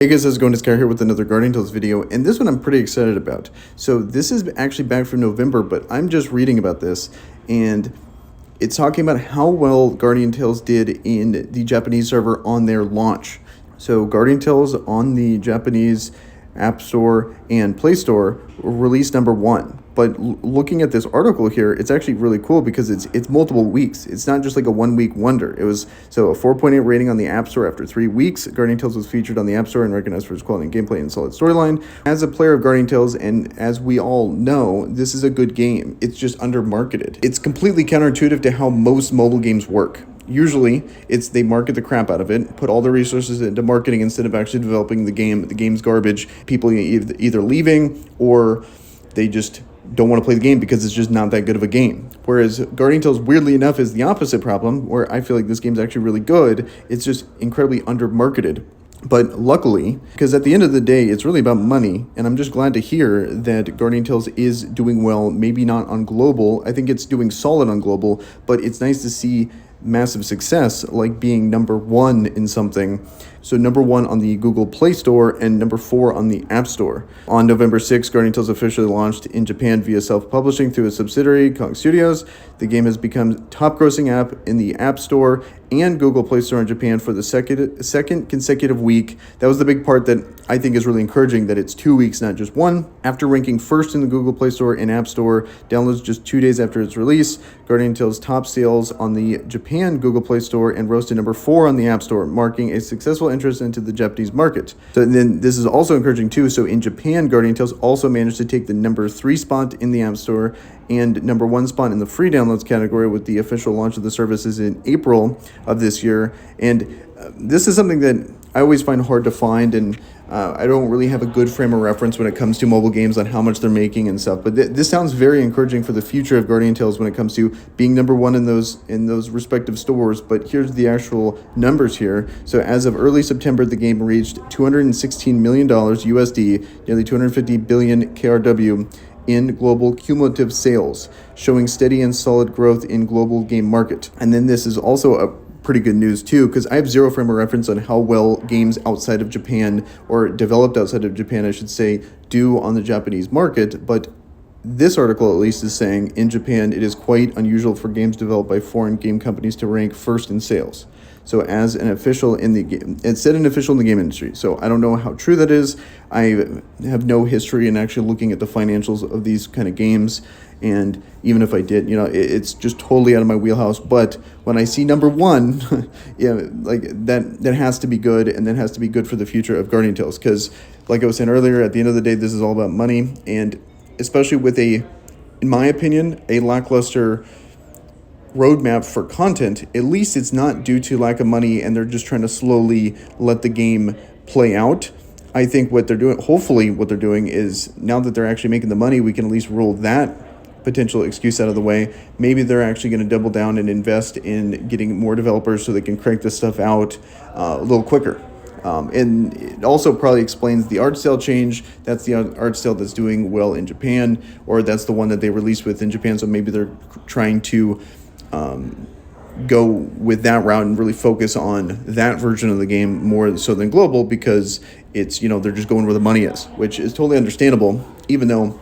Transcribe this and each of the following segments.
Hey guys, how's it going? It's Kyle here with another Guardian Tales video, and this one I'm pretty excited about. So this is actually back from November, but I'm just reading about this, and it's talking about how well Guardian Tales did in the Japanese server on their launch. So Guardian Tales on the Japanese App Store and Play Store released #1. But looking at this article here, it's actually really cool because it's multiple weeks. It's not just like a 1 week wonder. It was a 4.8 rating on the App Store after 3 weeks. Guardian Tales was featured on the App Store and recognized for its quality and gameplay and solid storyline. As a player of Guardian Tales, and as we all know, this is a good game. It's just under-marketed. It's completely counterintuitive to how most mobile games work. Usually, they market the crap out of it, put all the resources into marketing instead of actually developing the game. The game's garbage. People either leaving or they just don't want to play the game because it's just not that good of a game. Whereas Guardian Tales, weirdly enough, is the opposite problem, where I feel like this game's actually really good. It's just incredibly under-marketed. But luckily, because at the end of the day, it's really about money, and I'm just glad to hear that Guardian Tales is doing well, maybe not on global. I think it's doing solid on global, but it's nice to see massive success, like being #1 in something. So #1 on the Google Play Store and #4 on the App Store. On November 6th, Guardian Tales officially launched in Japan via self-publishing through its subsidiary, Kong Studios. The game has become top-grossing app in the App Store and Google Play Store in Japan for the second consecutive week. That was the big part that I think is really encouraging, that it's 2 weeks, not just one. After ranking first in the Google Play Store and App Store, downloads just 2 days after its release, Guardian Tales top sales on the Japan Google Play Store and rose to #4 on the App Store, marking a successful interest into the Japanese market. So then this is also encouraging too. So in Japan, Guardian Tales also managed to take the #3 spot in the App Store and #1 spot in the free downloads category with the official launch of the services in April of this year. And this is something that I always find hard to find, and I don't really have a good frame of reference when it comes to mobile games on how much they're making and stuff. But this sounds very encouraging for the future of Guardian Tales when it comes to being #1 in those respective stores. But here's the actual numbers here. So as of early September, the game reached $216 million USD, nearly 250 billion KRW in global cumulative sales, showing steady and solid growth in global game market. And then this is also a pretty good news too, because I have zero frame of reference on how well games outside of Japan, or developed outside of Japan, I should say, do on the Japanese market. But this article at least is saying in Japan it is quite unusual for games developed by foreign game companies to rank first in sales. So as an official in the game, it said an official in the game industry. So I don't know how true that is. I have no history in actually looking at the financials of these kind of games. And even if I did, it's just totally out of my wheelhouse. But when I see #1, yeah, like that has to be good, and that has to be good for the future of Guardian Tales. Because like I was saying earlier, at the end of the day, this is all about money. And especially with in my opinion, a lackluster roadmap for content, at least it's not due to lack of money and they're just trying to slowly let the game play out. I think hopefully what they're doing is, now that they're actually making the money, we can at least rule that potential excuse out of the way. Maybe they're actually going to double down and invest in getting more developers so they can crank this stuff out a little quicker. And it also probably explains the art style change. That's the art style that's doing well in Japan, or that's the one that they released with in Japan. So maybe they're trying to go with that route and really focus on that version of the game more so than global, because it's, they're just going where the money is, which is totally understandable, even though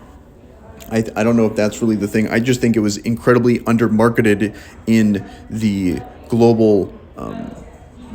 I don't know if that's really the thing. I just think it was incredibly under-marketed in the global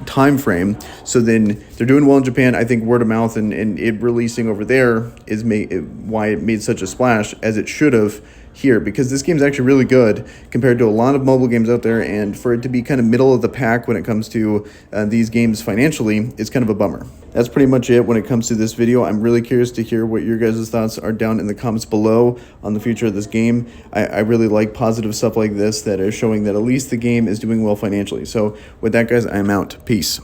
time frame. So then they're doing well in Japan. I think word of mouth and it releasing over there is why it made such a splash, as it should have here, because this game's actually really good compared to a lot of mobile games out there, and for it to be kind of middle of the pack when it comes to these games financially is kind of a bummer. That's pretty much it when it comes to this video. I'm really curious to hear what your guys' thoughts are down in the comments below on the future of this game. I really like positive stuff like this that is showing that at least the game is doing well financially. So with that, guys, I'm out. Peace.